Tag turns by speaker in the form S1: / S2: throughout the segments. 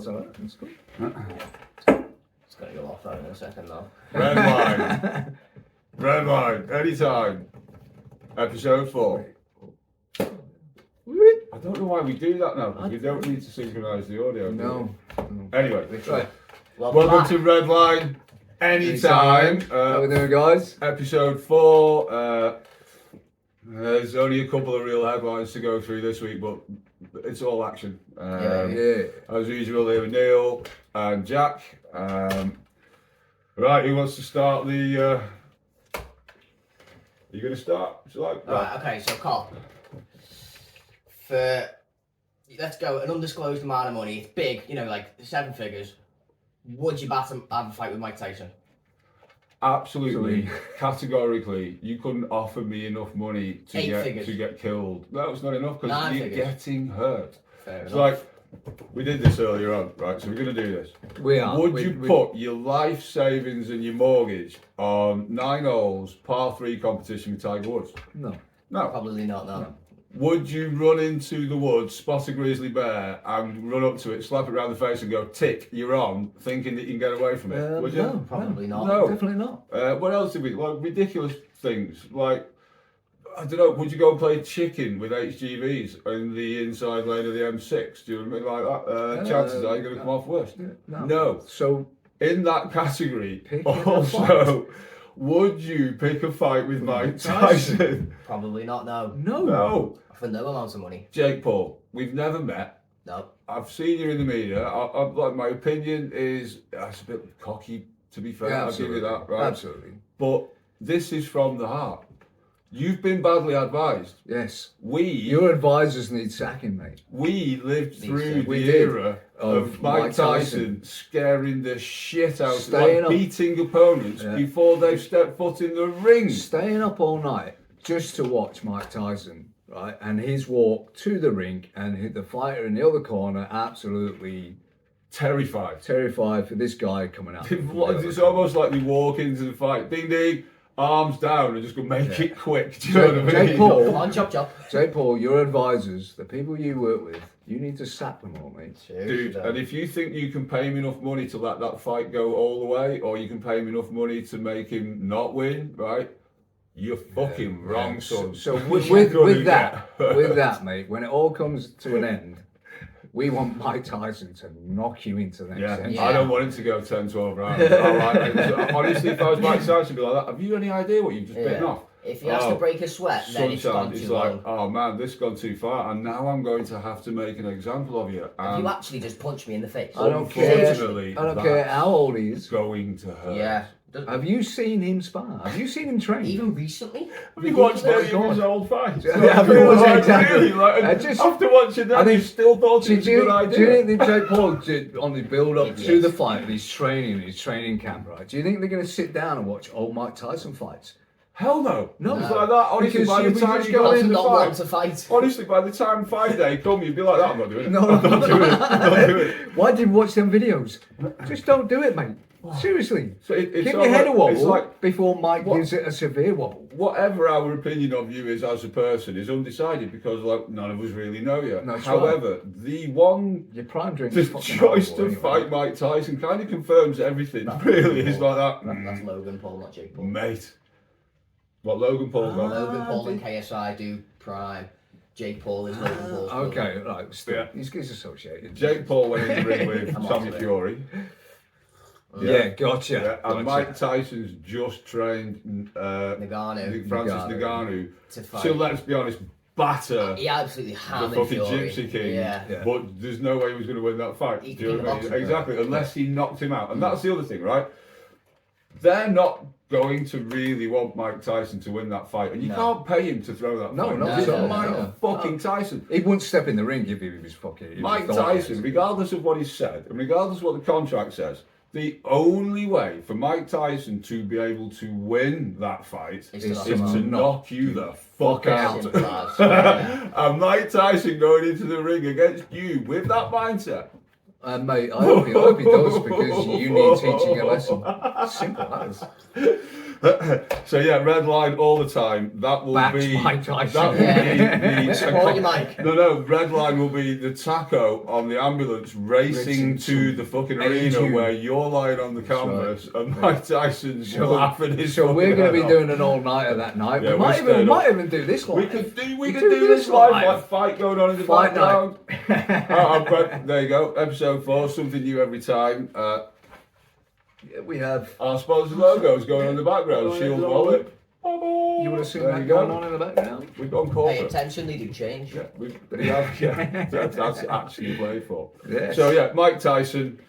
S1: was alright. That's good.
S2: It's going to go off that in a second now.
S3: Redline. Redline. Anytime. Episode 4. I don't know why we do that now, because we don't need to synchronise the audio.
S1: No.
S3: Anyway,
S1: Right.
S3: welcome to Redline. Anytime.
S1: How we doing, guys?
S3: Episode 4. There's only a couple of real headlines to go through this week, but it's all action. As usual, here with Neil and Jack. Right, who wants to start the... Are you going to start?
S2: Right, okay, so Carl. Let's go, an undisclosed amount of money, it's big, you know, like 7 figures. Would you have a fight with Mike Tyson?
S3: Absolutely, categorically, you couldn't offer me enough money to get killed. No, it's not enough because you're getting hurt.
S2: Fair
S3: it's
S2: enough.
S3: like, we did this earlier on, right? So we're going to do this.
S1: We are.
S3: Would you put your life savings and your mortgage on 9 holes, par 3 competition with Tiger Woods?
S1: No.
S3: No.
S2: Probably not, no.
S3: Would you run into the woods, spot a grizzly bear, and run up to it, slap it around the face, and go, "Tick, you're on," thinking that you can get away from it? Would you?
S2: No, probably not.
S3: No,
S1: definitely not.
S3: What else did we? Like ridiculous things, like I don't know. Would you go and play chicken with HGVs in the inside lane of the M6? Do you know what I mean? Like that? Chances are you're going to come off worse. No.
S1: So
S3: in that category, also. Would you pick a fight with Mike Tyson?
S2: Probably not, no.
S3: No.
S2: For no amount of money.
S3: Jake Paul, we've never met.
S2: No.
S3: I've seen you in the media. Like my opinion is, it's a bit cocky, to be fair.
S1: Yeah,
S3: I'll give you that, right?
S1: Absolutely.
S3: But this is from the heart. You've been badly advised.
S1: Yes.
S3: Your
S1: advisors need sacking, mate.
S3: We lived through the era of Mike Tyson scaring the shit out of beating opponents before they've stepped foot in the ring.
S1: Staying up all night just to watch Mike Tyson, right? And his walk to the ring and the fighter in the other corner absolutely
S3: terrified
S1: for this guy coming out.
S3: It's almost like they walk into the fight, ding ding, arms down, and just go make it quick. Do you know what I mean?
S1: Jake Paul,
S2: come on, chop chop.
S1: Jake Paul, your advisors, the people you work with, you need to sack them all, mate.
S3: Dude, and if you think you can pay him enough money to let that fight go all the way, or you can pay him enough money to make him not win, right? You're fucking wrong, son.
S1: So with that, mate, when it all comes to an end, we want Mike Tyson to knock you into the next end.
S3: I don't want him to go 10-12 rounds. Honestly, if I was Mike Tyson, I'd be like that. Have you any idea what you've just bitten off?
S2: If he has to break a sweat, then it's gone too long.
S3: Oh man, this has gone too far, and now I'm going to have to make an example of you.
S2: You actually just punched me in the face.
S1: I don't care how old he is.
S3: Going to hurt.
S2: Yeah.
S1: Have you seen him spar? Have you seen him train?
S2: Even recently?
S3: Have you watched any of his old fights?
S1: Exactly.
S3: After watching that, you still thought it was a good idea.
S1: Do you think that Jake Paul, on the build-up to the fight, his training camp, right? Do you think they're going to sit down and watch old Mike Tyson fights?
S3: Hell no. No. It's like that. Honestly, by the time you
S2: go in the fight.
S3: Honestly, by the time fight day come, you'd be like, that, I'm not doing it. I'm not doing it.
S1: Why did you watch them videos? Just don't do it, mate. Seriously. So give your head a wobble before Mike gives it a severe wobble.
S3: Whatever our opinion of you is as a person is undecided because none of us really know you.
S1: No,
S3: however, the choice to fight Mike Tyson kind of confirms everything. Really is like that.
S2: That's Logan Paul, not Jake Paul.
S3: Mate. What Logan Paul got?
S2: Logan Paul and KSI do Prime. Jake Paul is Logan Paul.
S1: Okay, right. Still, he's associated.
S3: Jake Paul went in the ring with Tommy Fury.
S1: Yeah, gotcha.
S3: And Mike Tyson's just trained Francis Ngannou
S2: to fight.
S3: So let's be honest, batter
S2: he absolutely hammered
S3: the fucking
S2: Fury.
S3: Gypsy King.
S2: Yeah.
S3: But there's no way he was going to win that fight. Do you know what I mean? Exactly, unless he knocked him out. And that's the other thing, right? They're not going to really want Mike Tyson to win that fight, and you can't pay him to throw that fight.
S1: No,
S3: Mike fucking Tyson.
S1: He wouldn't step in the ring if he was fucking...
S3: Mike Tyson, regardless of what he said, and regardless of what the contract says, the only way for Mike Tyson to be able to win that fight is to knock you the fuck out. And Mike Tyson going into the ring against you with that mindset,
S1: Mate, I hope he does, because you need teaching a lesson. Simple as.
S3: So yeah, Redline all the time. That will
S1: Backed
S3: be
S1: by Tyson.
S3: that will be the
S2: Support your mic.
S3: No, Redline will be the taco on the ambulance racing to the fucking arena where you're lying on the canvas and Mike Tyson's laughing his
S1: So we're going to be
S3: head
S1: doing an all-nighter that night.
S3: Yeah,
S1: we might even do this live.
S3: We could do this live, like fight going on in the
S1: Fight
S3: background. There you go, episode 4, something new every time.
S1: Yeah, we have.
S3: Our sponsor logos going on in the background. Shield wallet.
S1: You would have seen
S3: There
S1: that
S3: you
S1: going
S3: go.
S1: on in the background?
S3: We've gone
S2: Pay
S3: corporate.
S2: attention, they do change.
S3: Yeah, we have. Yeah, that's actually played for.
S1: Yes.
S3: So yeah, Mike Tyson.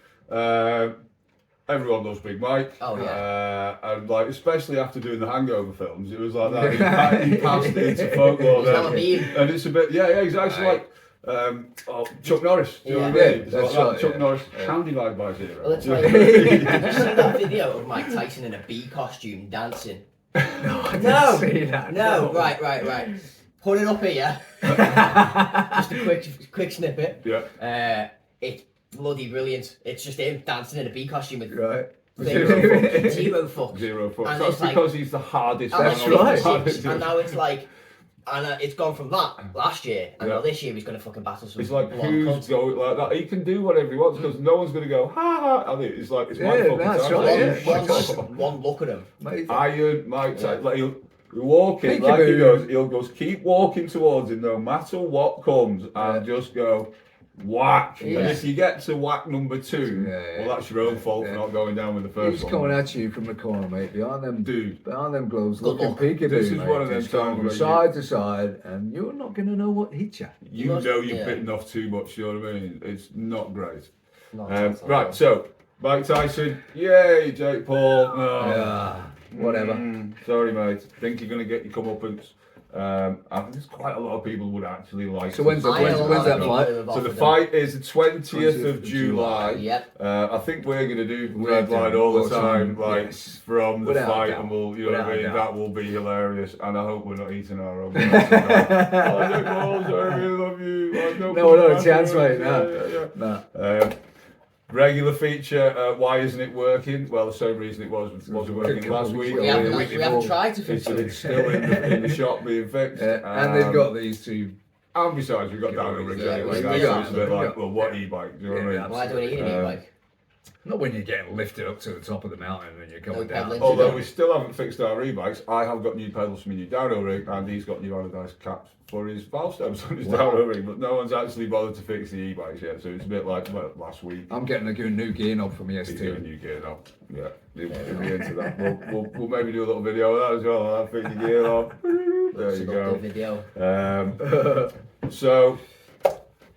S3: Everyone loves Big Mike.
S2: Oh, yeah.
S3: And like, especially after doing the Hangover films, it was like that. He passed it into folklore.
S2: He's now a meme.
S3: And it's a bit, yeah, exactly
S1: Right.
S3: like Chuck Norris. Do you know what I
S1: Yeah,
S3: mean? It's
S1: that's
S3: like
S1: right,
S3: that Chuck
S1: yeah.
S3: Norris can divide by zero.
S2: Well, that's
S3: Do you
S2: like,
S3: know what I mean?
S2: did you see that video of Mike Tyson in a bee costume dancing?
S1: No, I didn't
S2: No,
S1: see that.
S2: no, right. Put it up here. Just a quick snippet.
S3: Yeah.
S2: It's bloody brilliant. It's just him dancing in a bee costume with
S1: Right.
S2: zero fucks.
S3: Zero fucks.
S2: And
S3: That's
S2: it's like-
S3: because he's the hardest
S2: And
S3: man
S1: That's
S3: on the
S1: right.
S3: planet.
S2: And now it's like, and it's gone from that last year, and
S3: Yeah.
S2: now this year he's going to fucking battle some
S3: It's like,
S2: blonde
S3: who's
S2: cunt.
S3: going like that? He can do whatever he wants because no one's going to go, ha ha. I think it's like, it's my
S1: Yeah,
S3: fucking
S1: that's
S3: time.
S1: right,
S3: It's
S1: yeah.
S3: my time.
S2: One look at him.
S1: Mate,
S3: Iron Mike Tyson, like he'll walk in,
S1: Peekaboo.
S3: like he goes, he'll just keep walking towards him no matter what comes and just go whack.
S2: Yeah.
S3: And if you get to whack number 2,
S1: Yeah.
S3: well, that's your own fault for not going down with the first
S1: he's
S3: one.
S1: coming at you from the corner, mate. Behind them gloves,
S2: Good
S1: looking
S2: luck.
S1: peekaboo,
S3: This is
S1: mate.
S3: one of them
S1: He's going
S3: times
S1: from
S3: where
S1: side to side, and you're not going to know what hit you.
S3: You
S2: must-
S3: know you've
S2: yeah.
S3: bitten off too much, you know what I mean? It's not great.
S2: No,
S3: Right, so Mike Tyson, yay, Jake Paul. Oh.
S1: Yeah, whatever.
S3: Sorry, mate. Think you're going to get your comeuppance. I think there's quite a lot of people would actually like.
S1: So when's
S3: to-
S1: that fight?
S3: So the fight is the 20th of July.
S2: Yep.
S3: I think we're going to do
S1: We're
S3: Redline
S1: doing
S3: all the
S1: all the
S3: time,
S1: time,
S3: like
S1: yes.
S3: from the
S1: Without a
S3: fight,
S1: doubt.
S3: and we'll, you know what I
S1: Without a
S3: mean.
S1: doubt.
S3: That will be hilarious, and I hope we're not eating our own. I don't know, I really love you.
S1: No, not a chance, mate.
S3: Yeah.
S1: Nah.
S3: Regular feature, why isn't it working? Well, the same reason it wasn't working last week.
S2: We
S3: or
S2: haven't,
S3: the week
S2: we haven't
S3: before.
S2: tried to fix
S3: It's
S2: it.
S3: still in the shop being fixed.
S1: And they've got these two.
S3: And besides, we've got downhill rigs
S1: Yeah,
S3: anyway.
S2: yeah,
S3: That's
S2: yeah.
S3: it's a bit like,
S1: Yeah.
S3: well, what e-bike? Do you know what I
S1: Yeah,
S3: mean?
S2: Why do we need an e-bike?
S1: Not when you're getting lifted up to the top of the mountain and you're coming
S2: No
S1: down.
S2: peddling.
S3: Although we still haven't fixed our e-bikes, I have got new pedals for my new downhill rig, and he's got new anodized caps for his valve stems on his downhill rig, but no one's actually bothered to fix the e-bikes yet, so it's a bit like, well, last week.
S1: I'm getting a good new gear knob for my
S3: He's getting a
S1: S2.
S3: new gear now. Yeah, he'll be into that. We'll maybe do a little video of that as well. I'll fit your gear on. There you
S2: The
S3: go.
S2: video.
S3: So,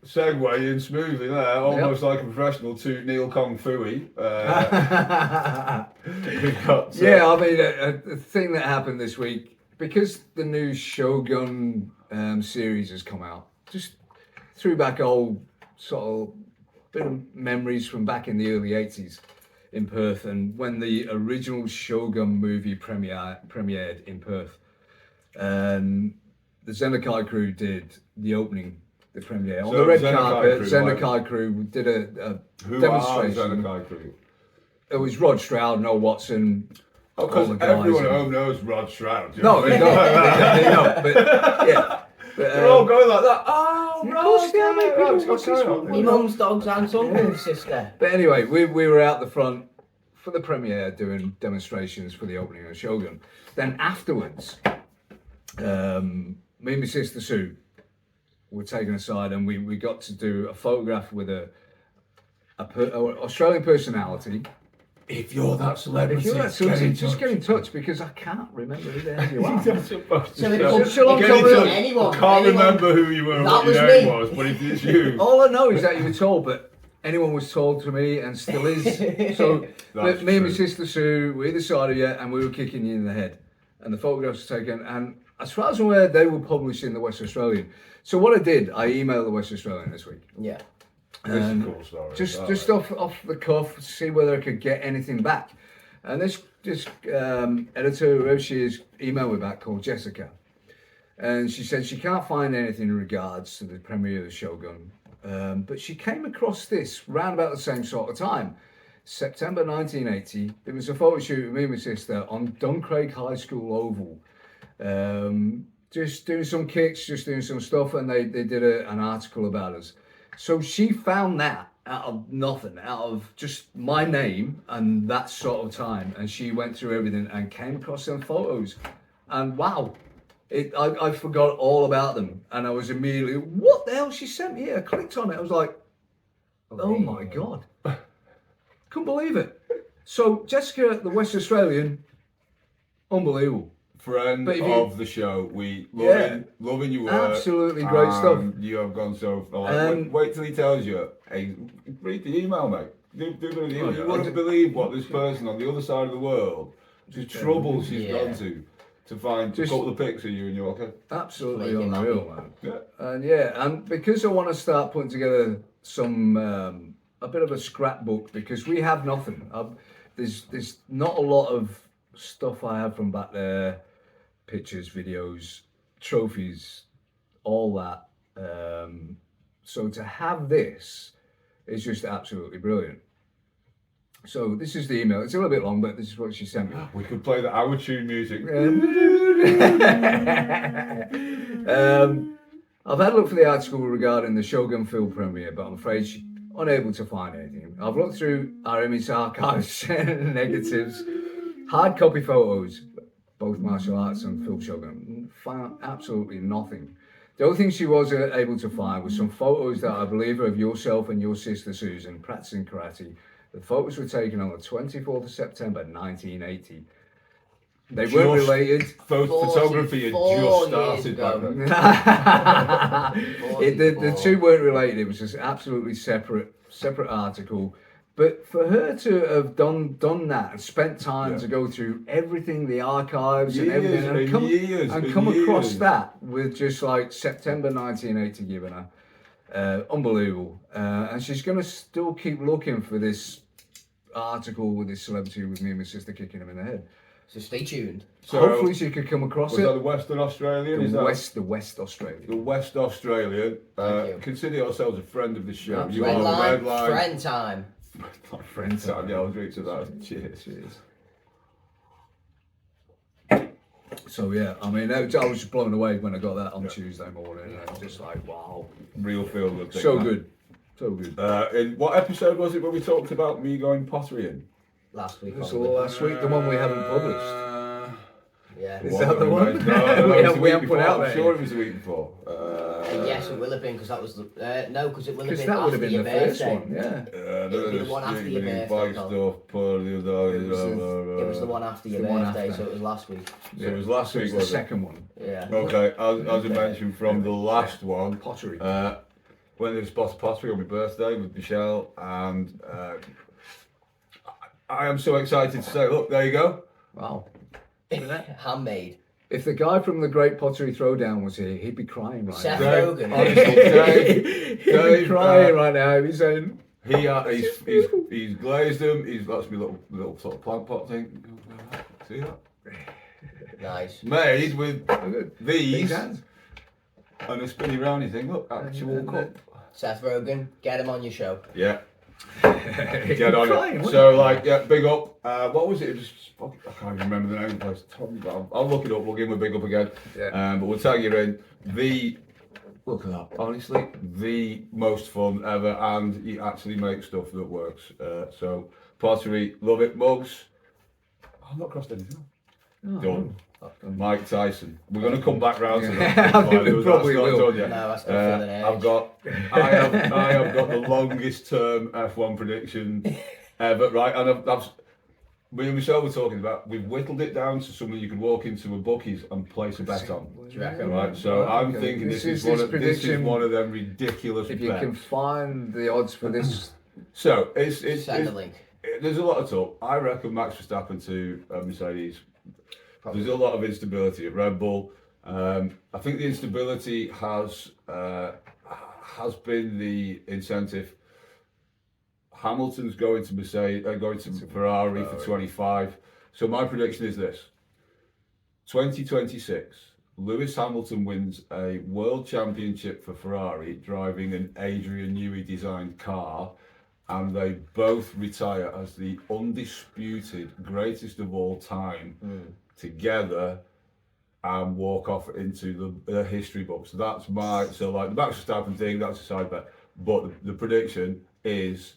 S3: segueing smoothly there, almost like a professional to Neil Kong Fooey. We've got,
S1: Yeah, I mean, a thing that happened this week, because the new Shogun series has come out, just threw back old sort of bit of memories from back in the early 80s in Perth, and when the original Shogun movie premiered in Perth. The Zenkai crew did the opening, the premiere. On
S3: So
S1: the red
S3: Zenkai
S1: carpet,
S3: crew,
S1: Zenkai crew did a
S3: who are
S1: demonstration.
S3: Zenkai crew?
S1: It was Rod Stroud, Noel Watson.
S3: Oh,
S1: all the
S3: because
S1: guys
S3: everyone at
S1: and-
S3: home knows Rod Stroud.
S1: No, they don't. But yeah. But,
S3: They're all going like that. Oh,
S1: of
S3: Rod,
S1: course they are, mate.
S3: yeah,
S1: People
S3: what's
S1: watch
S3: going
S1: this
S3: on?
S1: one.
S2: My mum's dog's aunt, uncle, sister.
S1: But anyway, we were out the front for the premiere doing demonstrations for the opening of Shogun. Then afterwards, me and my sister Sue were taken aside, and we got to do a photograph with a Australian personality.
S3: If you're that celebrity,
S1: If you're that celebrity, just get in touch, because I can't remember who the hell you are.
S2: So it
S1: So
S2: could,
S1: shall I
S2: it
S1: tell
S2: could
S1: you-
S2: be anyone.
S3: I can't
S2: anyone.
S3: remember who you were and
S2: That
S3: what
S2: was
S3: your name
S2: me.
S3: was, but if it's you,
S1: All I know is that you were told, but anyone was told to me and still is. So
S3: That's
S1: me and my
S3: true.
S1: sister Sue were either side of you, and we were kicking you in the head. And the photographs were taken, and as far as I'm aware, they were published in the West Australian. So what I did, I emailed the West Australian this week.
S2: Yeah.
S3: this is a cool story.
S1: Just off the cuff, see whether I could get anything back. And this editor, whoever she is, emailed me back, called Jessica. And she said she can't find anything in regards to the premiere of the Shogun But she came across this round about the same sort of time. September 1980, there was a photo shoot with me and my sister on Duncraig High School Oval. Just doing some kicks, just doing some stuff, and they did an article about us. So she found that out of nothing, out of just my name and that sort of time, and she went through everything and came across them photos, and wow, I forgot all about them, and I was immediately, what the hell she sent me? I clicked on it, I was like, oh my god, couldn't believe it. So Jessica, the West Australian, unbelievable.
S3: Friend of the show, we loving your work.
S1: Absolutely great stuff.
S3: You have gone so far. Wait till he tells you. Hey, read the email, mate. Do the email. You wouldn't believe what this person on the other side of the world, the trouble she's gone to find a couple of pics of you and you're okay.
S1: Absolutely unreal, man. And because I want to start putting together some a bit of a scrapbook, because we have nothing. There's not a lot of stuff I have from back there. Pictures, videos, trophies, all that. So to have this is just absolutely brilliant. So this is the email. It's a little bit long, but this is what she sent me.
S3: We could play the our tune music.
S1: I've had a look for the article regarding the Shogun film premiere, but I'm afraid she's unable to find anything. I've looked through our image archives and negatives, hard copy photos, both martial arts and film Shogun, found absolutely nothing. The only thing she was able to find was some photos that I believe are of yourself and your sister Susan practicing karate. The photos were taken on the 24th of September 1980. They weren't related.
S3: Photography had just started back then.
S1: The two weren't related. It was just absolutely separate article. But for her to have done that and spent time to go through everything, the archives and everything, and come across that with just like September 1980 given her, unbelievable. And she's going to still keep looking for this article with this celebrity with me and my sister kicking him in the head.
S2: So stay tuned.
S1: So hopefully she could come across it.
S3: Was that the Western Australian?
S1: The West Australian.
S3: The West Australian. Consider yourselves a friend of the show.
S2: You are Redline. Friend time.
S3: Friend time. Yeah, I'll drink to that. Cheers.
S1: So yeah, I mean, I was just blown away when I got that on Tuesday morning. And I was just like, wow,
S3: real feel good thing.
S1: So good.
S3: In what episode was it when we talked about me going pottery in?
S2: Last week.
S1: Last week, the one we haven't published.
S2: Yeah.
S1: Is that the one?
S3: No,
S1: we haven't put out there.
S3: I'm sure it was the week before.
S2: Yes, it will have been, because that was the... no, because it will have been
S1: that would have
S2: after
S1: been
S2: your
S1: the
S2: birthday.
S1: first one,
S2: It'll be the one after your birthday. It was the one after your birthday, so it was last week.
S3: So it was last week, was it?
S1: The second one.
S2: Yeah.
S3: Okay, as I mentioned from the last one,
S1: pottery.
S3: Went to the spot pottery on my birthday with Michelle, and I am so excited to say, look, there you go.
S1: Wow.
S2: Handmade.
S1: If the guy from the Great Pottery Throwdown was here, he'd be crying right
S2: Seth
S1: now.
S2: Rogen.
S1: He'd be crying right now. He'd be saying,
S3: he's glazed them. That's my little sort of plant pot thing. See that?
S2: Nice.
S3: Made with these
S1: hands.
S3: And a spinny roundy thing. Look, actual cup.
S2: Seth Rogen, get him on your show.
S3: Yeah. Get on it. So, big up. What was it? I can't even remember the name of the place. I'll look it up. We'll give him a big up again.
S1: Yeah.
S3: But we'll tag you in. Look at that. Honestly, the most fun ever, and he actually makes stuff that works. So, pottery, love it. Mugs. I've not crossed anything. Done. Mike Tyson. We're going to come back round to that.
S1: I think we probably will.
S2: No, that's still feeling
S3: I have got the longest term F1 prediction ever, right? And me and Michelle were talking about, we've whittled it down to something you could walk into a bookies and place a bet on.
S2: Do you reckon?
S3: Right, so I'm thinking this is one of them ridiculous
S1: bets. If
S3: bets.
S1: you can find the odds for this.
S3: So,
S2: send the link.
S3: There's a lot of talk. I reckon Max Verstappen to Mercedes. There's a lot of instability at Red Bull. I think the instability has been the incentive. Hamilton's going to Mercedes, going to Ferrari for 25. So my prediction is this: 2026, Lewis Hamilton wins a world championship for Ferrari driving an Adrian Newey designed car, and they both retire as the undisputed greatest of all time together and walk off into the history books. That's so like the Max Verstappen thing, that's a side bet. But the prediction is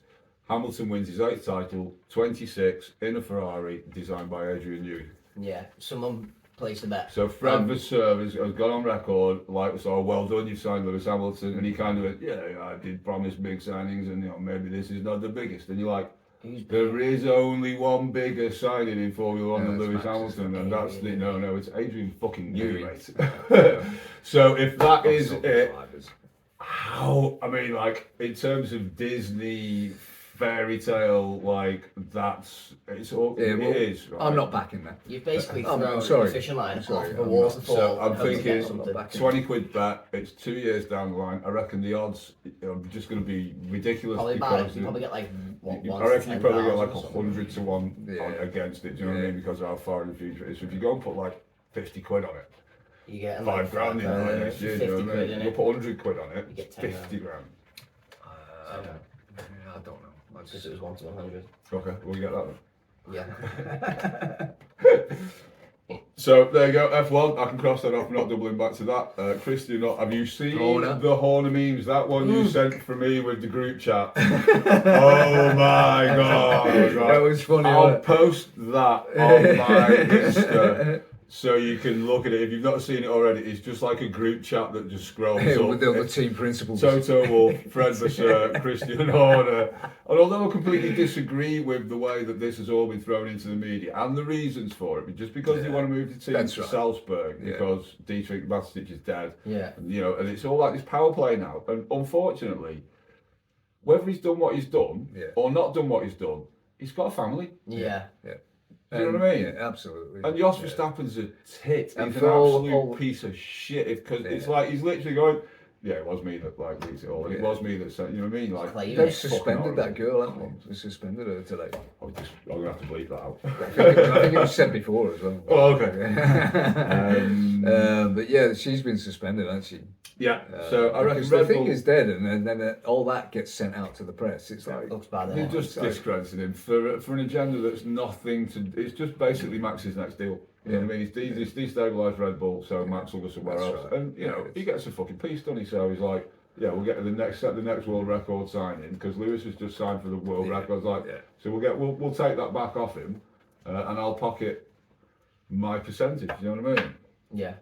S3: Hamilton wins his 8th title, 26, in a Ferrari designed by Adrian Newey.
S2: Yeah, someone placed a bet.
S3: So Fred Vasseur has gone on record, like, so well done, you've signed Lewis Hamilton, and he kind of went, yeah, I did promise big signings, and maybe this is not the biggest. And you're like, there is only one bigger signing in Formula One than Lewis Hamilton, and that's it's Adrian fucking Newey, mate. So if that is it, how, I mean, like, in terms of Disney fairy tale, like, it's all, it is. Right?
S1: I'm not backing that.
S2: You've basically thrown
S1: sorry.
S2: a fishing line off
S1: I'm
S2: the walls of
S3: So I'm
S2: hope to get
S3: thinking
S2: something.
S3: 20 quid bet, it's 2 years down the line. I reckon the odds are just going to be ridiculous.
S2: Probably bad. You probably get like
S3: I reckon you probably get like
S2: 100
S3: 100 to 1 against it, do you know what I mean? Because of how far in the future it is. So if you go and put like 50 quid on it,
S2: you get
S3: $5 grand in it next year, do you know what I mean? You'll put 100 quid on it,
S2: You get
S3: it's
S2: 10
S3: 50 grand.
S1: I don't know.
S2: Because it was 1 to 100.
S3: Okay, we'll get that then.
S2: Yeah.
S3: So there you go, F1. I can cross that off. I'm not doubling back to that. Christian, have you seen
S1: Horner.
S3: the Horner memes? That one you sent for me with the group chat. Oh my god!
S1: That was funny.
S3: I'll
S1: wasn't it?
S3: post that on my Insta so you can look at it. If you've not seen it already, it's just like a group chat that just scrolls up.
S1: With the other team principals.
S3: Toto Wolff, Fred Vasseur, Christian Horner. And although I completely disagree with the way that this has all been thrown into the media and the reasons for it, just because they want to move the team to Salzburg because Dietrich Mateschitz is dead.
S2: Yeah.
S3: And it's all like this power play now. And unfortunately, whether he's done what he's done or not done what he's done, he's got a family.
S2: Yeah.
S3: Do you know what I mean?
S1: Yeah, absolutely.
S3: And Jos Verstappen's a tit.
S1: And
S3: He's
S1: for
S3: an
S1: all-
S3: absolute piece of shit. Because it's like he's literally going, yeah, it was me that like leaked it all. And it was me that said, you know what I mean? Like,
S2: Claim
S1: They've
S2: it.
S1: suspended that girl, haven't they? They suspended her today.
S3: I'm going to have to bleep that out.
S1: I think it was said before as well.
S3: Oh, okay.
S1: But yeah, she's been suspended, hasn't she?
S3: Yeah, so I reckon
S1: Because
S3: Red
S1: the thing
S3: Bull,
S1: is dead, and then all that gets sent out to the press. It's like,
S2: Looks bad.
S3: they're
S2: Doesn't it?
S3: just discrediting him for an agenda that's nothing to. It's just basically Max's next deal. You know what I mean? He's destabilised Red Bull, so Max will go somewhere
S1: That's
S3: else.
S1: right.
S3: And he gets a fucking piece, doesn't he? So he's like, yeah, we'll get the next world record signing because Lewis has just signed for the world record. So we'll take that back off him, and I'll pocket my percentage. You know what I mean?
S2: Yeah.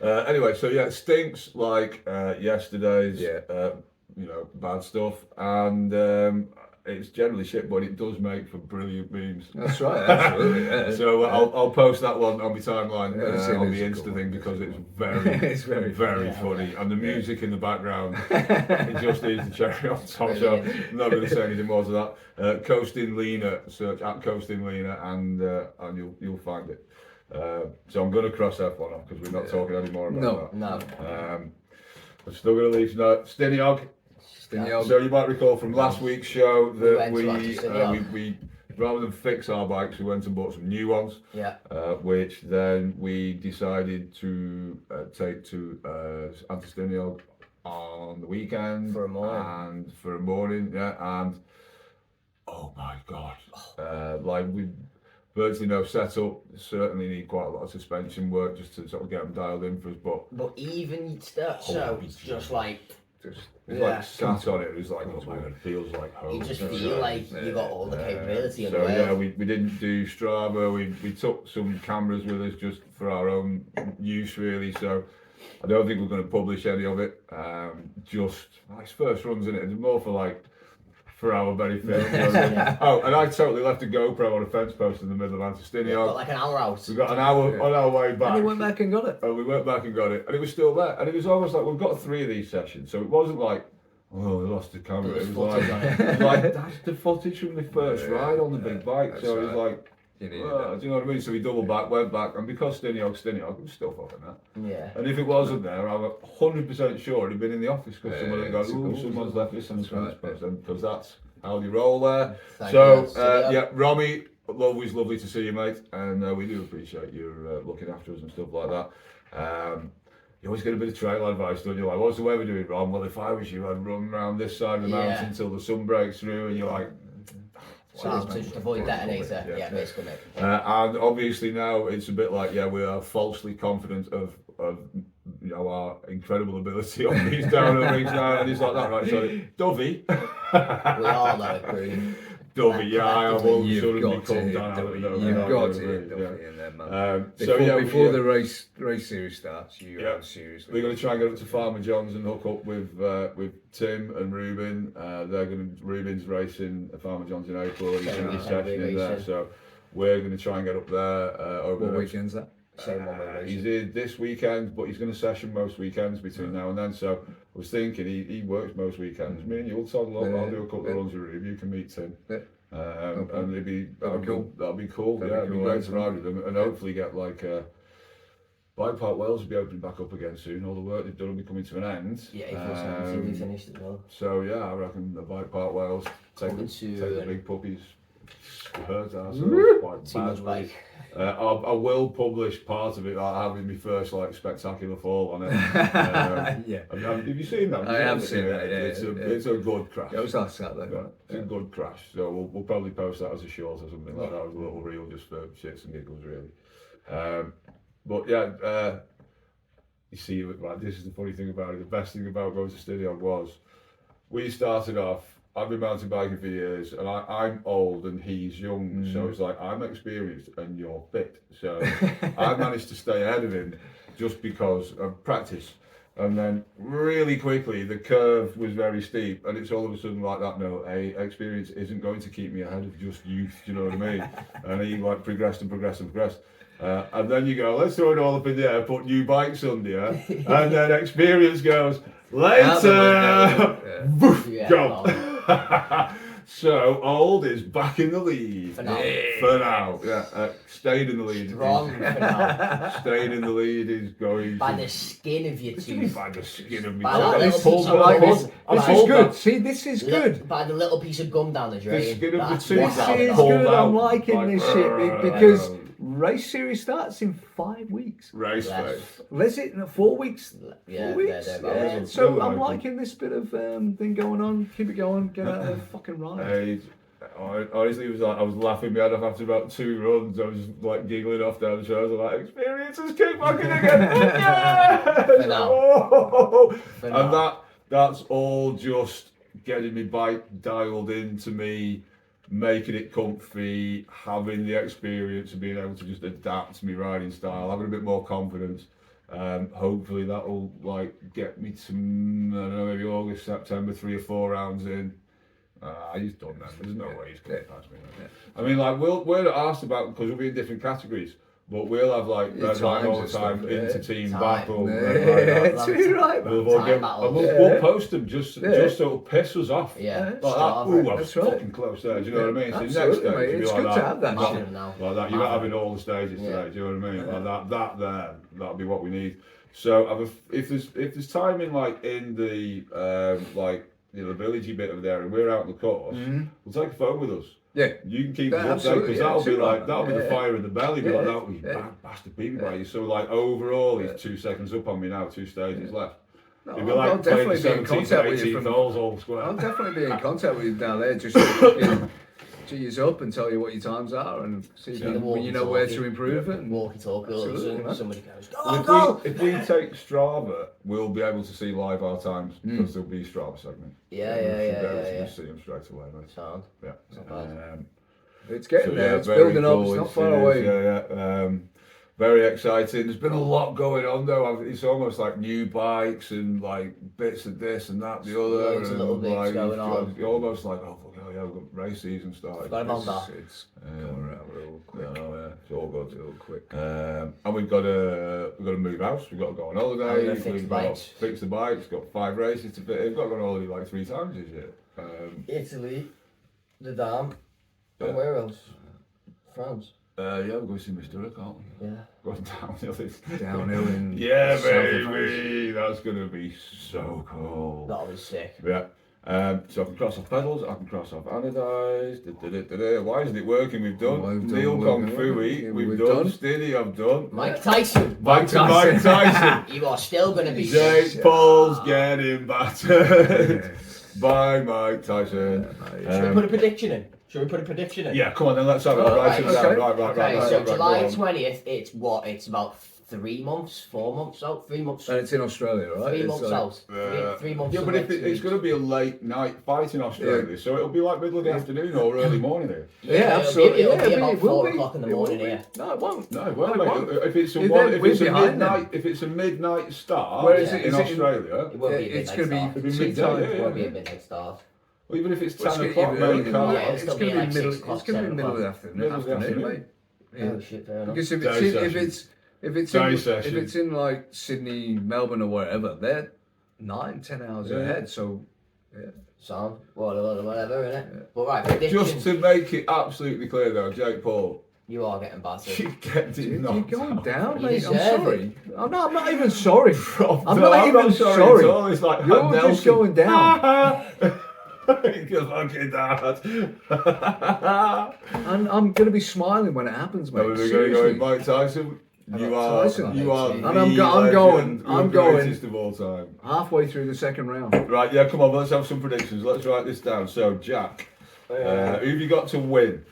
S3: Anyway, so yeah, it stinks like yesterday's,
S1: Yeah.
S3: bad stuff, and it's generally shit, but it does make for brilliant memes.
S1: that's right, absolutely. Yeah.
S3: So I'll post that one on my timeline
S1: Yeah,
S3: on
S1: it
S3: the
S1: is a
S3: Insta
S1: good
S3: thing
S1: one.
S3: because it's very,
S1: It's very
S3: very funny, and the music in the background, it just is the cherry on top. So I'm not going to say anything more to that. Coasting Lena, search at Coasting Lena, and you'll find it. So I'm going to cross F1 off because we're not talking anymore about that.
S2: No.
S3: I'm still going to leave Stiniog. So you might recall from last week's show that we rather than fix our bikes, we went and bought some new ones.
S2: Yeah.
S3: Which then we decided to take to Antistiniog on the weekend
S2: For a morning.
S3: and and oh my god, like we virtually no setup. Certainly need quite a lot of suspension work just to sort of get them dialed in for us, but
S2: even so, it's just like
S3: it's like sat on it. It was like, oh my god, it feels like home.
S2: you just feel like you got all the capability in the
S3: So
S2: way.
S3: yeah, we didn't do Strava. We took some cameras with us just for our own use, really. So I don't think we're going to publish any of it. Just it's first runs in it. It's more for like for our very film. Oh, and I totally left a GoPro on a fence post in the middle of Antistiniog.
S2: Got like an hour out.
S3: We got an hour on our way back.
S1: And he went back and got it.
S3: And we went back and got it, and it was still there. And it was almost like we've got 3 of these sessions, so it wasn't like, oh, we lost the camera. It was like that's the footage from the first ride on the big bike. So it was like,
S1: You needed
S3: do
S1: that.
S3: you know what I mean? So we doubled back, went back, and because Stiniog, it was still fucking that.
S2: Yeah.
S3: And if it wasn't there, I'm 100% sure it'd been in the office because someone had gone,
S1: it's
S3: ooh,
S1: cool,
S3: someone's left this on the
S1: right,
S3: fence post, because that's how they roll there.
S2: Thank
S3: So,
S2: you.
S3: yeah, Romy, always lovely to see you, mate, and we do appreciate you looking after us and stuff like that. You always get a bit of trail advice, don't you? Like, what's the weather doing wrong? Well, if I was you, I'd run around this side of the mountain until the sun breaks through, and you're like,
S2: so to just avoid detonator, basically.
S3: and obviously now it's a bit like, we are falsely confident of our incredible ability on these downhill rigs now, and it's like that, right? So, Dovey.
S2: We all know it, Green.
S3: Dovey, I have all
S1: You've
S3: suddenly
S1: got to
S3: come
S1: hit
S3: down.
S1: Dovey. You've got to hit Dovey in there, man. Before the race series starts, seriously.
S3: We're going to try and get up to Farmer John's and hook up with Tim and Ruben. Ruben's racing at Farmer John's in April. He's going to be sessioning there, so we're going to try and get up there over
S1: what weekend's that?
S2: Same one we're
S3: he's in this weekend, but he's going to session most weekends between now and then. So I was thinking he works most weekends. Me and you'll toddle up. I'll do a couple of runs with Ruben. You can meet Tim. And that'd be cool. That'd be cool. It'd be great to ride with them, and hopefully get like Bike Park Wales will be opening back up again soon. All the work they've done will be coming to an end.
S2: Yeah, April 17 we finished as well.
S3: So I reckon the Bike Park Wales take the big puppies. Hurt ourselves quite badly. I will publish part of it, like having my first spectacular fall on it. Have you seen that?
S1: I have seen that.
S3: It's a good crash.
S1: It was last Saturday.
S3: It's a good crash. So we'll probably post that as a short or something like that, as a little reel just for shits and giggles, really. But you see, this is the funny thing about it. The best thing about going to Stadion was we started off. I've been mountain biking for years, and I'm old and he's young, so it's like I'm experienced and you're fit. So I managed to stay ahead of him just because of practice. And then really quickly, the curve was very steep, and it's all of a sudden like that. No, experience isn't going to keep me ahead of just youth. Do you know what I mean? And he progressed and progressed and progressed. And then you go, let's throw it all up in the air, put new bikes under you, and then experience goes later. Go. So old is back in the lead
S2: for now.
S3: Stayed in the lead.
S2: Strong for now.
S3: Stayed in the lead is going
S2: by the skin of your teeth.
S3: By the skin of
S2: my
S3: teeth.
S1: This is good. See, this is good.
S2: By the little piece of gum down the drain.
S3: The skin of the teeth.
S1: This is good. I'm liking this shit because race series starts in 5 weeks.
S3: Race face.
S1: Is it 4 weeks?
S2: Yeah,
S1: 4 weeks.
S2: yeah.
S1: So I'm liking this bit of thing going on. Keep it going. Get out of the fucking ride.
S3: Honestly, it was like I was laughing my head off after about 2 runs. I was just like giggling off down the shoulders. I'm like, experience has kicked back in again.
S2: For now.
S3: And that's all just getting my bike dialed into me, making it comfy, having the experience of being able to just adapt to my riding style, having a bit more confidence. Hopefully that'll get me to, I don't know, maybe August, September, 3 or 4 rounds in. He's done that. There's no way he's going to pass me. I mean, we're asked about, because we'll be in different categories, but we'll have Redline all the time, inter-team battle. We'll post them just so it'll piss us off.
S2: Yeah.
S3: Like that. Ooh, I'm fucking close there. Do you know what I mean? So next stage,
S1: it's good to have that shit.
S3: Like that. You're not having all the stages today. Do you know what I mean? Like that there, that'll be what we need. So if there's timing in the the villagey bit of there, and we're out on the course, we'll take a phone with us.
S1: Yeah,
S3: you can keep us updated because that'll be the fire in the belly. Be like, that was bastard beat me by you. So overall, he's 2 seconds up on me now, 2 stages left.
S1: No,
S3: It'd be
S1: I'll definitely be in contact with you
S3: I'll
S1: definitely be in contact with you down there. Just G you up and tell you what your times are and see if you know where to improve it.
S2: Walkie talkie. Somebody goes,
S3: if we take Strava, we'll be able to see live our times because there'll be a Strava segment.
S2: Yeah.
S3: See them straight away. Mate.
S2: Sound.
S3: Yeah.
S2: Not bad.
S1: It's getting there. It's building up. It's not far away.
S3: Yeah. Very exciting. There's been a lot going on though. It's almost like new bikes and bits of this and that, the other.
S2: Loads of little bits going on.
S3: You're almost like, we've got race season started.
S1: It's coming around real quick.
S3: It's all good.
S1: Real quick.
S3: And we've got to move house. We've got to go on holiday. We've got to fix the bikes. Got 5 races to fit. We've got to go on holiday 3 times this year.
S2: Italy, the Dam, and where else? France.
S3: We're going to see Mr. Rick, aren't we?
S2: Yeah.
S3: Going downhill.
S1: Downhill in
S3: baby. That's going to be so cool.
S2: That'll be sick.
S3: Yeah. So I can cross off pedals, I can cross off anodized. Why isn't it working? We've done.
S1: Well, we've
S3: Neil
S1: done
S3: Kung Fui,
S1: yeah,
S3: we've
S1: we've
S3: done.
S1: done.
S3: Steady, I've done.
S2: Mike Tyson.
S3: Mike Tyson.
S2: You are still going to be.
S3: Jake Paul's getting battered by Mike Tyson.
S2: Should we put a prediction in?
S3: Yeah, come on then, let's have it. Write it down.
S1: Okay.
S3: Right.
S2: Okay, so
S3: right,
S2: July
S3: go on.
S2: 20th, it's what? It's about 3 months, 4 months out, 3 months.
S1: And it's in Australia, right?
S2: 3
S1: It's
S2: months
S1: like-
S2: out. Three months.
S3: Yeah,
S2: from
S3: but if
S2: next
S3: it's
S2: week.
S3: going to be a late night fight in Australia, so it'll be like middle of the afternoon or early morning here.
S1: Yeah, absolutely.
S2: It'll be
S1: Yeah,
S2: about
S1: it will
S2: 4
S1: be.
S2: o'clock in the
S1: It will
S2: morning
S1: be.
S2: here.
S1: No, it won't.
S3: No, it won't,
S1: No, it
S3: mate.
S1: won't.
S3: If it's a
S1: You're
S3: one,
S1: then
S3: if it's a
S1: behind
S3: midnight,
S1: them.
S3: if it's a midnight start
S1: Where is it?
S3: in
S1: Is it in-
S3: Australia,
S2: It won't be a
S1: It's
S2: midnight
S1: gonna be-
S2: start.
S3: it'll be
S1: tea
S3: midnight.
S1: time.
S2: It won't be a
S3: Yeah.
S2: midnight start.
S3: Well, even if it's
S1: Well,
S3: 10
S1: it's
S3: o'clock,
S1: gonna be
S3: mate,
S1: early,
S3: can't
S2: Yeah,
S3: it?
S2: it's gonna be
S1: gonna
S2: like
S1: middle.
S2: 6 o'clock,
S1: It's gonna be
S2: 7
S1: middle of the
S2: o'clock.
S1: afternoon.
S3: Middle of the afternoon.
S1: Mate. Yeah.
S2: Oh shit, fair enough.
S1: Because if
S3: Day
S1: it's in,
S3: session.
S1: if it's
S3: Day
S1: in,
S3: session.
S1: if it's in like Sydney, Melbourne, or wherever, they're 9-10 hours
S3: Yeah.
S1: ahead. So
S2: Sound, whatever, innit? But right, predictions.
S3: Just to make it absolutely clear though, Jake Paul,
S2: You are getting battered.
S3: you kept it
S1: you're
S3: knocked
S1: going
S3: out.
S1: down,
S2: You
S1: mate. I'm
S2: deserve
S1: sorry. I'm not even sorry. I'm
S3: No,
S1: not even sorry.
S3: at all. It's like
S1: You're
S3: Nelson.
S1: just going down.
S3: Because fucking dad.
S1: And I'm going to be smiling when it happens, mate.
S3: No, we're going to go
S1: Seriously.
S3: with Mike Tyson. You are,
S1: Tyson.
S3: you are
S2: And
S3: the
S1: I'm
S3: legend,
S1: going-
S3: the
S1: I'm going.
S3: greatest of all time.
S1: Halfway through the second round.
S3: Right, yeah, come on, let's have some predictions. Let's write this down. So, Jack, who have you got to win?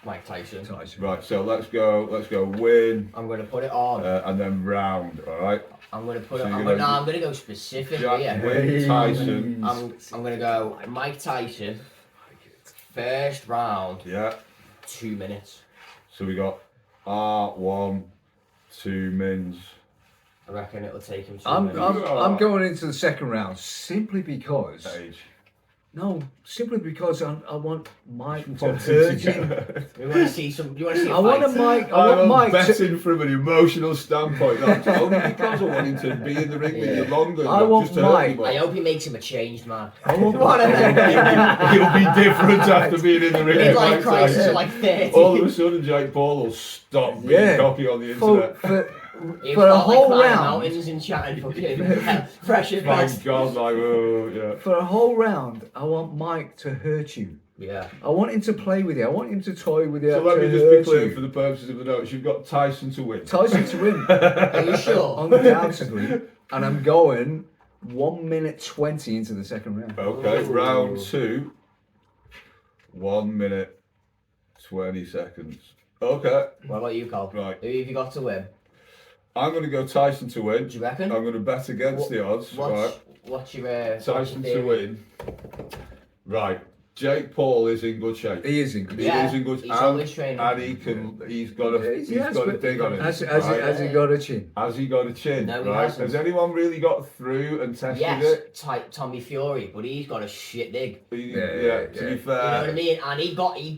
S2: Mike Tyson.
S3: Right, so let's go win,
S2: I'm going to put it on.
S3: and then round, all right?
S2: I'm going to put
S3: so
S2: it.
S3: you're
S2: I'm
S3: gonna-
S2: going to go specific
S3: Jack,
S2: here.
S3: win, Tyson.
S2: I'm going to go Mike Tyson. First round,
S3: Yeah,
S2: 2 minutes.
S3: so we got R1, 2 mins.
S2: I reckon it'll take him 2
S1: I'm
S2: minutes.
S1: going into the second round simply because.
S3: Age.
S1: No, simply because I want Mike to hurt him.
S2: We want to see some. You want to see a
S1: I want a
S2: fight?
S1: Mike. I want
S3: I'm
S1: Mike to.
S3: betting from an emotional standpoint. That's only because I want him to be in the ring with you longer.
S1: I
S3: not
S1: want
S3: just to hurt
S1: Mike.
S3: you more.
S2: I hope he makes him a changed man.
S1: I want
S2: One of them.
S3: He'll be different after being in the ring. with
S2: Midlife
S3: Mike
S2: crisis
S3: Tyson.
S2: at like 30.
S3: All of a sudden, Jake Paul will stop being
S1: Yeah.
S3: cocky on the
S1: for,
S3: internet.
S2: He'll
S1: for a
S2: start, like,
S1: whole
S2: climbing
S1: round.
S2: mountains and chatting fucking fresh as
S3: My
S2: best.
S3: God, like, oh, yeah.
S1: For a whole round, I want Mike to hurt you.
S2: Yeah.
S1: I want him to play with you. I want him to toy with you.
S3: So let
S1: to
S3: me just be
S1: hurt
S3: clear
S1: you.
S3: for the purposes of the notes. You've got Tyson to win.
S1: Tyson to win.
S2: Are you sure?
S1: Undoubtedly. And I'm going 1 minute 20 into the second round.
S3: Okay,
S2: Ooh.
S3: round 2. 1 minute 20 seconds. Okay,
S2: What about you, Cole?
S3: Right.
S2: Who have you got to win?
S3: I'm going to go Tyson to win.
S2: Do you reckon?
S3: I'm going to bet against
S2: What-
S3: the odds. Right.
S2: What's your
S3: Tyson
S2: theory?
S3: to win. Right. Jake Paul is in good shape.
S1: He is in good
S3: He
S1: shape.
S2: Yeah,
S3: is in good
S2: he's always training.
S3: and he's got a
S1: He has,
S3: got a
S1: but
S3: dig on him.
S1: Has
S3: right?
S1: he got a chin?
S3: Has he got a chin?
S2: No, he
S3: right?
S2: hasn't.
S3: Has anyone really got through and tested
S2: Yes,
S3: it?
S2: type Tommy Fury, but he's got a shit dig.
S3: Yeah,
S1: Yeah,
S3: to be
S1: yeah.
S2: You know
S3: fair.
S2: what I mean? And
S1: He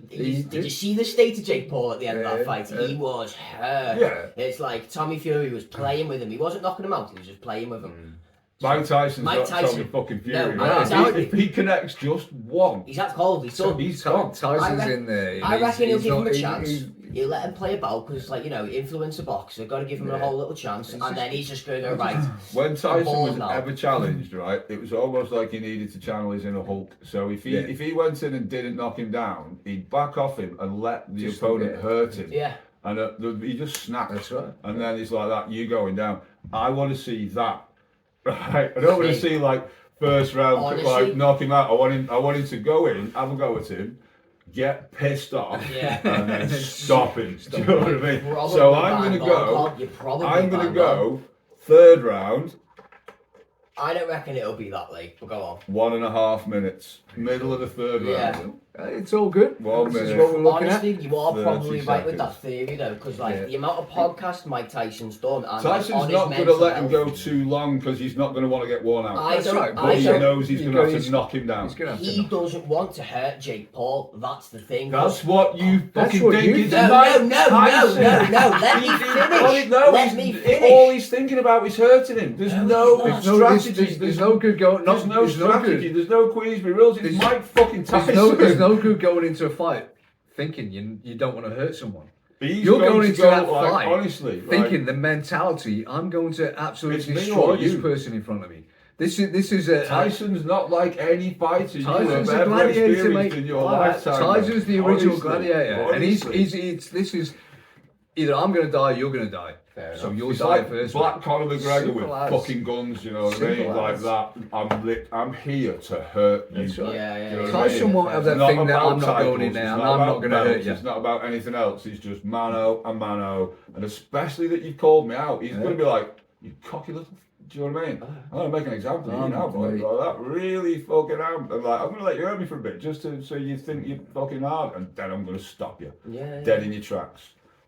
S2: did
S1: did.
S2: you see the state of Jake Paul at the end of
S1: Yeah,
S2: that fight?
S1: yeah.
S2: He was hurt.
S3: Yeah.
S2: It's like Tommy Fury was playing with him. He wasn't knocking him out, he was just playing with him.
S3: Mike Tyson's
S2: Mike
S3: not
S2: Tyson-
S3: Tommy fucking Fury.
S2: No,
S3: right?
S2: exactly.
S3: If he connects just one,
S2: He's that cold, he's done.
S3: he's gone.
S1: Tyson's
S2: I re-
S1: in there.
S2: I reckon he'll
S1: He's
S2: give him
S1: not-
S2: a
S1: he-
S2: chance.
S1: he-
S2: He'll let him play about because, like, you know, influencer boxer, got to give him a
S1: Yeah.
S2: whole little chance, and then he's just going to go, right.
S3: When Tyson
S2: bored
S3: was
S2: now.
S3: ever challenged, right, it was almost like he needed to channel his inner Hulk. So if he
S1: Yeah.
S3: if he went in and didn't knock him down, he'd back off him and let the
S1: Just-
S3: opponent
S1: yeah.
S3: hurt him.
S2: Yeah.
S3: And he just snapped.
S1: That's right.
S3: And then it's like that, you going down. I want to see that. Right? I don't want to
S2: See,
S3: see like first round
S2: honestly-
S3: like knock him out. I want him to go in, have a go at him, get pissed off,
S2: Yeah.
S3: and then stop him. Do you know what I mean?
S2: Probably
S3: So I'm
S2: bang
S3: gonna
S2: on,
S3: go.
S2: Cole. You're probably
S3: I'm gonna
S2: bang on.
S3: go third round.
S2: I don't reckon it'll be that late, but go on.
S3: 1.5 minutes. Middle of the third
S2: Yeah.
S3: round.
S1: It's all good.
S3: 1
S1: This is
S3: minute.
S1: what we're looking
S2: Honestly,
S1: at.
S2: you are
S3: 30
S2: probably right with that
S3: seconds.
S2: theory though, because like
S1: Yeah.
S2: the amount of podcasts Mike Tyson's done, and like,
S3: Tyson's
S2: on his
S3: not going to
S2: mental
S3: let him go
S2: health,
S3: too long because he's not going to want to get worn out.
S2: I
S1: That's
S2: don't,
S1: right,
S3: But
S2: I
S3: he
S2: don't,
S3: knows he's
S1: You
S3: going
S1: go-
S3: to have
S1: he's-
S3: to knock him down.
S1: He's gonna have to
S2: he
S1: knock.
S2: doesn't want to hurt Jake Paul. That's the thing.
S3: That's what you
S1: That's
S3: fucking
S1: what
S3: think.
S1: you
S3: It's
S1: think.
S3: Mike
S2: No.
S3: Tyson.
S2: Let me
S3: Well,
S2: finish.
S3: no,
S2: Let
S3: he's-
S2: me finish.
S3: All he's thinking about is hurting him. There's no
S1: There's no,
S3: strategy.
S1: there's no good going.
S3: There's no strategy. There's no Queensbury rules. It's
S1: There's-
S3: Mike fucking Tyson.
S1: There's no good going into a fight thinking you don't want to hurt someone.
S3: He's
S1: You're
S3: going
S1: going
S3: to
S1: into
S3: go,
S1: that
S3: like,
S1: fight
S3: honestly,
S1: thinking the mentality, I'm going to absolutely
S3: It's me
S1: destroy
S3: or
S1: this
S3: you.
S1: person in front of me. This is a
S3: Tyson's not like any fighter you have
S1: Tyson's a
S3: ever
S1: gladiator,
S3: experienced
S1: mate.
S3: in your lifetime.
S1: Tyson's the original
S3: Honestly,
S1: gladiator, and he's
S3: honestly.
S1: this is either I'm going to die, you're going to die.
S2: Fair
S1: So
S2: enough.
S1: you'll
S3: It's
S1: die
S3: like
S1: first.
S3: Black
S1: mate.
S3: Conor McGregor
S1: Simple
S3: with
S1: as.
S3: fucking guns, you know what I mean?
S1: Simple
S3: Like
S1: as.
S3: that. I'm here to hurt you.
S1: That's right.
S2: Yeah.
S3: Do you know what I mean?
S1: Tyson won't have that
S3: It's not
S1: thing that
S3: about
S1: I'm not going in
S3: titles,
S1: there
S3: it's
S1: and
S3: not
S1: I'm not
S3: about
S1: going to hurt
S3: belts,
S1: you.
S3: It's not about anything else. It's just mano a mano. And especially that you've called me out, he's going to be like, you cocky little. Do you know what I mean? I'm going to make an example of you now, boy.
S1: Mate.
S3: Like that. Really fucking am. And like, I'm going to let you hurt me for a bit just so you think you're fucking hard. And then I'm going to stop you.
S2: Yeah.
S3: Dead in your tracks.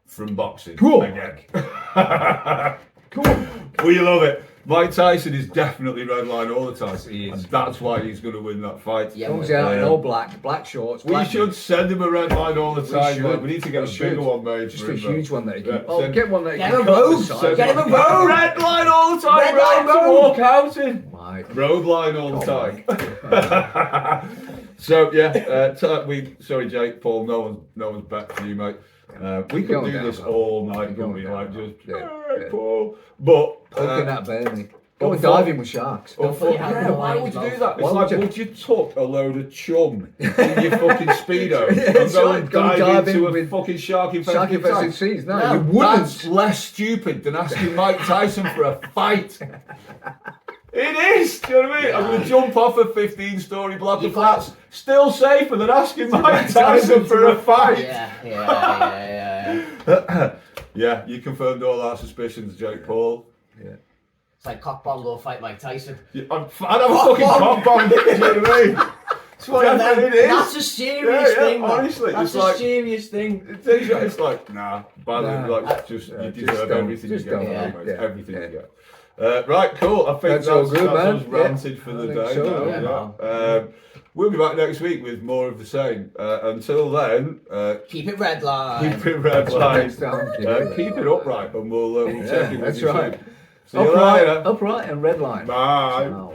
S3: From boxing.
S1: Cool.
S3: Again.
S1: Cool.
S3: We love it. Mike Tyson is definitely Redline all the time.
S1: He is.
S3: And that's why he's going to win that fight.
S2: Yeah.
S1: Comes out in all black shorts.
S3: We
S1: black
S3: should send him a red line all the time,
S1: should.
S3: man. We need to get
S1: We
S3: a
S1: should.
S3: bigger one made.
S1: Just
S3: for
S1: a
S3: him,
S1: huge one that he can.
S3: Yeah,
S1: Oh,
S3: send-
S1: get one that he
S2: Get
S1: can
S2: him a
S1: cut
S2: road.
S1: the size.
S2: Get him a road.
S3: Red line all the time,
S2: Red
S3: bro.
S2: line
S3: To
S2: road.
S3: walk out in.
S1: Mike.
S3: Road line all the time. So yeah, sorry Jake, Paul, no one's back to you, mate. We could
S1: Going
S3: do
S1: down,
S3: this
S1: man.
S3: all night, couldn't
S1: Going
S3: we?
S1: down,
S3: Like
S1: man.
S3: just,
S1: Yeah,
S3: alright,
S1: yeah.
S3: Paul. But
S1: Poking that bear, mate. Go and
S3: unfor-
S1: diving with sharks.
S3: yeah, why would you do that? It's
S1: Why
S3: like,
S1: would you?
S3: would you tuck a load of chum in your fucking speedo
S1: Yeah,
S3: and
S1: that's
S3: go
S1: right,
S3: and
S1: go
S3: dive
S1: dive
S3: into
S1: in
S3: a
S1: with
S3: fucking shark
S1: Shark
S3: infested
S1: infested
S3: tank?
S1: seas. No,
S3: No,
S1: you wouldn't.
S3: that's less stupid than asking Mike Tyson for a fight. It is, do you know what I mean? I'm going to jump off a 15-story block of flats. Still safer than asking Mike Tyson for a fight.
S2: Yeah.
S3: Yeah, you confirmed all our suspicions, Jake Paul.
S1: Yeah.
S2: It's like cock bongo fight Mike Tyson.
S3: I'd have a fucking cock bomb, do you know what I mean?
S2: It's one of them.
S3: Definitely it is.
S2: That's a serious
S3: Yeah,
S2: thing. man.
S3: honestly,
S2: That's
S3: it's
S2: a
S3: like-
S2: serious thing.
S3: It's like, nah,
S1: Nah.
S3: like, just, you
S1: Just
S3: deserve
S1: don't-
S3: everything you
S1: just
S3: get,
S1: don't,
S3: mate,
S1: yeah,
S3: everything
S1: yeah.
S3: you get. Right, cool. I think
S1: That's all good, man.
S3: us ranted for
S1: I
S3: the
S1: think
S3: day.
S1: so,
S3: now,
S2: yeah.
S3: We'll be back next week with more of the same. Until then,
S2: Keep it red line.
S3: keep it red
S1: Next
S3: line.
S1: time,
S3: Keep it upright, and we'll check in with
S1: that's
S3: you
S1: right.
S3: soon. See you later.
S1: Upright and red line.
S3: Bye.
S1: Ciao.